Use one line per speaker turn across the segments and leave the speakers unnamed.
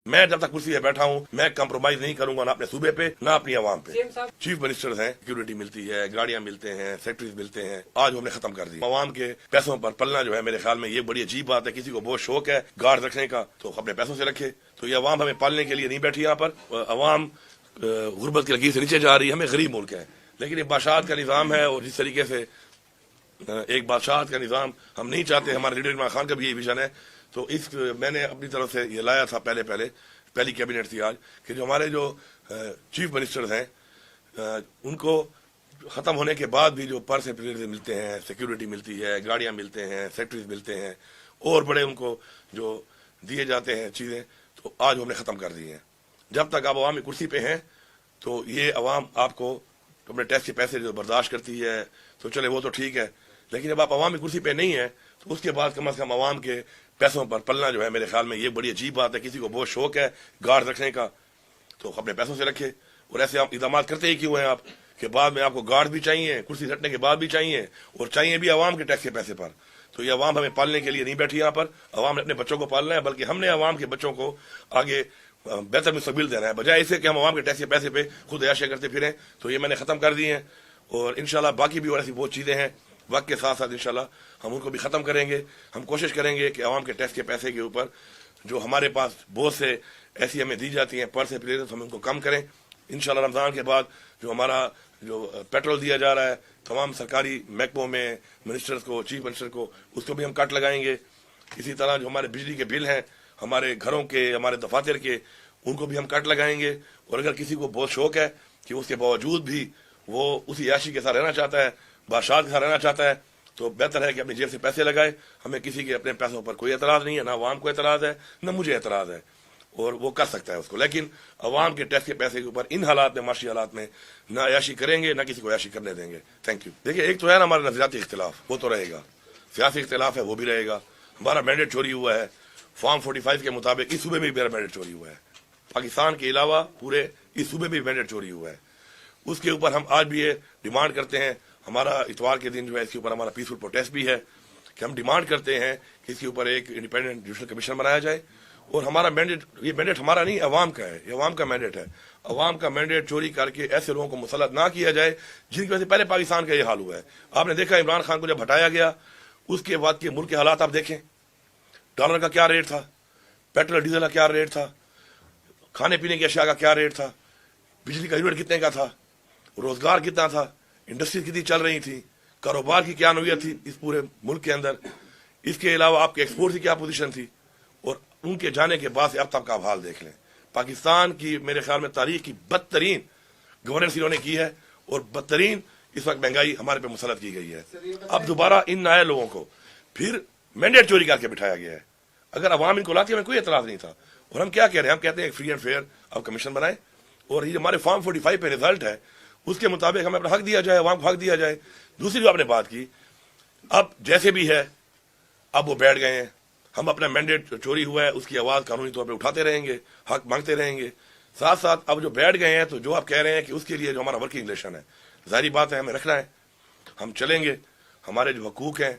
میں جب تک کرسی پہ بیٹھا ہوں میں کمپرومائز نہیں کروں گا نہ اپنے صوبے پہ نہ اپنی عوام پہ. چیف منسٹر ہیں, سیکورٹی ملتی ہے, گاڑیاں ملتے ہیں, سیکٹریز ملتے ہیں, آج ہم نے ختم کر دی. عوام کے پیسوں پر پلنا جو ہے میرے خیال میں یہ بڑی عجیب بات ہے. کسی کو بہت شوق ہے گارڈ رکھنے کا تو اپنے پیسوں سے رکھے. تو یہ عوام ہمیں پالنے کے لیے نہیں بیٹھی یہاں پر. عوام غربت کی لکیر سے نیچے جا رہی ہے. ہمیں غریب ملک ہے لیکن یہ بادشاہت کا نظام ہے اور جس طریقے سے ایک بادشاہت کا نظام ہم نہیں چاہتے. ہمارے لیڈر عمران خان کا بھی یہی ویژن ہے. تو میں نے اپنی طرف سے یہ لایا تھا پہلی کیبنٹ تھی آج کہ جو ہمارے جو چیف منسٹرز ہیں ان کو ختم ہونے کے بعد بھی جو پرس ملتے ہیں, سیکورٹی ملتی ہے, گاڑیاں ملتے ہیں, سیکٹریز ملتے ہیں اور بڑے ان کو جو دیے جاتے ہیں چیزیں, تو آج ہم نے ختم کر دی ہیں. جب تک آپ عوامی کرسی پہ ہیں تو یہ عوام آپ کو اپنے ٹیکس کے پیسے جو برداشت کرتی ہے تو چلے وہ تو ٹھیک ہے. لیکن جب آپ عوامی کرسی پہ نہیں ہیں تو اس کے بعد کم از کم عوام کے پیسوں پر پلنا جو ہے میرے خیال میں یہ بڑی عجیب بات ہے. کسی کو بہت شوق ہے گارڈ رکھنے کا تو اپنے پیسوں سے رکھے. اور ایسے آپ اقدامات کرتے ہی کیوں ہیں آپ کہ بعد میں آپ کو گارڈ بھی چاہیے, کرسی ہٹنے کے بعد بھی چاہیے اور چاہیے بھی عوام کے ٹیکس کے پیسے پر. تو یہ عوام ہمیں پالنے کے لیے نہیں بیٹھی یہاں پر. عوام نے اپنے بچوں کو پالنا ہے بلکہ ہم نے عوام کے بچوں کو آگے بہتر مستقبل دینا ہے بجائے اسے کہ ہم عوام کے ٹیکس کے پیسے پہ خود عیاشیاں کرتے پھریں. تو یہ میں نے ختم کر دی ہیں اور انشاءاللہ باقی بھی اور ایسی بہت چیزیں ہیں وقت کے ساتھ ساتھ انشاءاللہ ہم ان کو بھی ختم کریں گے. ہم کوشش کریں گے کہ عوام کے ٹیکس کے پیسے کے اوپر جو ہمارے پاس بہت سے ایسی ہمیں دی جاتی ہیں پرس پلیز ہم ان کو کم کریں. انشاءاللہ رمضان کے بعد جو ہمارا جو پیٹرول دیا جا رہا ہے تمام سرکاری محکموں میں منسٹرز کو, چیف منسٹر کو, اس کو بھی ہم کٹ لگائیں گے. اسی طرح جو ہمارے بجلی کے بل ہیں ہمارے گھروں کے, ہمارے دفاتر کے, ان کو بھی ہم کٹ لگائیں گے. اور اگر کسی کو بہت شوق ہے کہ اس کے باوجود بھی وہ اسی عیاشی کے ساتھ رہنا چاہتا ہے, بادشاہت کے ساتھ رہنا چاہتا ہے, تو بہتر ہے کہ اپنی جیب سے پیسے لگائے. ہمیں کسی کے اپنے پیسوں پر کوئی اعتراض نہیں ہے, نہ عوام کو اعتراض ہے نہ مجھے اعتراض ہے, اور وہ کر سکتا ہے اس کو. لیکن عوام کے ٹیکس کے پیسے کے اوپر ان حالات میں, معاشی حالات میں نہ عیاشی کریں گے نہ کسی کو عیاشی کرنے دیں گے. Thank you. دیکھیے ایک تو ہے نا ہمارا نظریاتی اختلاف, وہ تو رہے گا. سیاسی اختلاف ہے وہ بھی رہے گا. ہمارا مینڈیٹ چوری ہوا ہے فارم 45 کے مطابق. اس صوبے میں بھی میرا مینڈیٹ چوری ہوا ہے. پاکستان کے علاوہ پورے اس صوبے میں بھی مینڈیٹ چوری ہوا ہے. اس کے اوپر ہم آج بھی یہ ڈیمانڈ کرتے ہیں. ہمارا اتوار کے دن جو ہے اس کے اوپر ہمارا پیسفل پروٹیسٹ بھی ہے کہ ہم ڈیمانڈ کرتے ہیں کہ اس کے اوپر ایک انڈیپینڈنٹ جوڈیشل کمیشن بنایا جائے. اور ہمارا مینڈیٹ, یہ مینڈیٹ ہمارا نہیں عوام کا ہے, یہ عوام کا مینڈیٹ ہے. عوام کا مینڈیٹ چوری کر کے ایسے لوگوں کو مسلط نہ کیا جائے جن کی وجہ سے پہلے پاکستان کا یہ حال ہوا ہے. آپ نے دیکھا عمران خان کو جب ہٹایا گیا اس کے بعد کے ملک کے حالات آپ دیکھیں. ڈالر کا کیا ریٹ تھا, پیٹرول ڈیزل کا کیا ریٹ تھا, کھانے پینے کی اشیاء کا کیا ریٹ تھا, بجلی کا یونٹ کتنے کا تھا, روزگار کتنا تھا, انڈسٹری کتنی چل رہی تھی, کاروبار کی کیا نوعیت تھی اس پورے ملک کے اندر. اس کے علاوہ آپ کے ایکسپورٹ کی کیا پوزیشن تھی. اور ان کے جانے کے بعد سے اب تک کا حال دیکھ لیں. پاکستان کی میرے خیال میں تاریخ کی بدترین گورننس انہوں نے کی ہے اور بدترین اس وقت مہنگائی ہمارے پہ مسلط کی گئی ہے. اب دوبارہ ان نئے لوگوں کو پھر مینڈیٹ چوری کر کے بٹھایا گیا ہے. اگر عوام ان کو لاتی ہمیں کوئی اعتراض نہیں تھا. اور ہم کیا کہہ رہے ہیں, ہم کہتے ہیں فری اینڈ فیئر اب کمیشن بنائیں اور یہ ہمارے فارم 45 پہ رزلٹ ہے اس کے مطابق ہمیں اپنا حق دیا جائے, عوام کو حق دیا جائے. دوسری جو آپ نے بات کی, اب جیسے بھی ہے اب وہ بیٹھ گئے ہیں. ہم اپنا مینڈیٹ چوری ہوا ہے اس کی آواز قانونی طور پہ اٹھاتے رہیں گے, حق مانگتے رہیں گے. ساتھ ساتھ اب جو بیٹھ گئے ہیں تو جو آپ کہہ رہے ہیں کہ اس کے لیے جو ہمارا ورکنگ ریلیشن ہے ظاہری بات ہے ہمیں رکھنا ہے. ہم چلیں گے, ہمارے جو حقوق ہیں,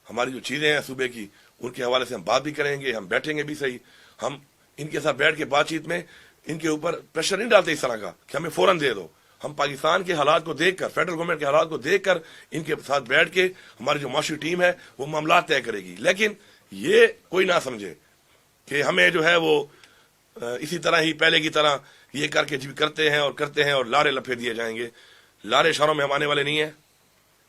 ہماری جو چیزیں ہیں صوبے کی, ان کے حوالے سے ہم بات بھی کریں گے, ہم بیٹھیں گے بھی صحیح. ہم ان کے ساتھ بیٹھ کے بات چیت میں ان کے اوپر پریشر نہیں ڈالتے اس طرح کا کہ ہمیں فوراً دے دو. ہم پاکستان کے حالات کو دیکھ کر, فیڈرل گورنمنٹ کے حالات کو دیکھ کر ان کے ساتھ بیٹھ کے ہماری جو معاشی ٹیم ہے وہ معاملات طے کرے گی. لیکن یہ کوئی نہ سمجھے کہ ہمیں جو ہے وہ اسی طرح ہی پہلے کی طرح یہ کر کے کرتے ہیں اور لارے لپے دیے جائیں گے. لارے اشاروں میں ہم آنے والے نہیں ہیں.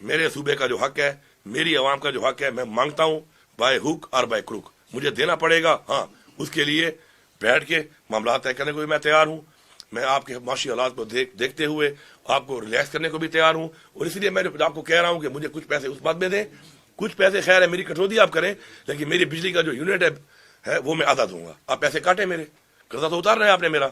میرے صوبے کا جو حق ہے, میری عوام کا جو حق ہے, میں مانگتا ہوں بائی ہوک اور بائی کروک مجھے دینا پڑے گا. ہاں, اس کے لیے بیٹھ کے معاملات طے کرنے کو بھی میں تیار ہوں. میں آپ کے معاشی حالات کو دیکھتے ہوئے آپ کو ریلیکس کرنے کو بھی تیار ہوں. اور اس لیے میں آپ کو کہہ رہا ہوں کہ مجھے کچھ پیسے اس بات میں دیں, کچھ پیسے خیر ہے میری کٹوتی آپ کریں, لیکن میری بجلی کا جو یونٹ ہے وہ میں آدھا دوں گا. آپ پیسے کاٹیں, میرے قرضہ تو اتار رہے ہیں آپ نے میرا.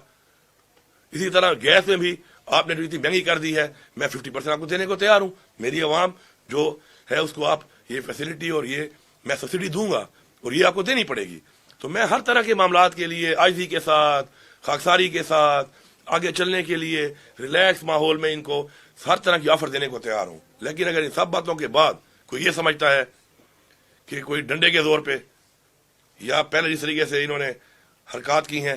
اسی طرح گیس میں بھی آپ نے جو اتنی مہنگی کر دی ہے میں 50% آپ کو دینے کو تیار ہوں. میری عوام جو ہے اس کو آپ یہ فیسلٹی اور یہ میں سبسڈی دوں گا اور یہ آپ کو دینی پڑے گی. تو میں ہر طرح کے معاملات کے لیے عاجزی کے ساتھ, خاکساری کے ساتھ آگے چلنے کے لیے ریلیکس ماحول میں ان کو ہر طرح کی آفر دینے کو تیار ہوں. لیکن اگر ان سب باتوں کے بعد کوئی یہ سمجھتا ہے کہ کوئی ڈنڈے کے زور پہ یا پہلے جس طریقے سے انہوں نے حرکات کی ہیں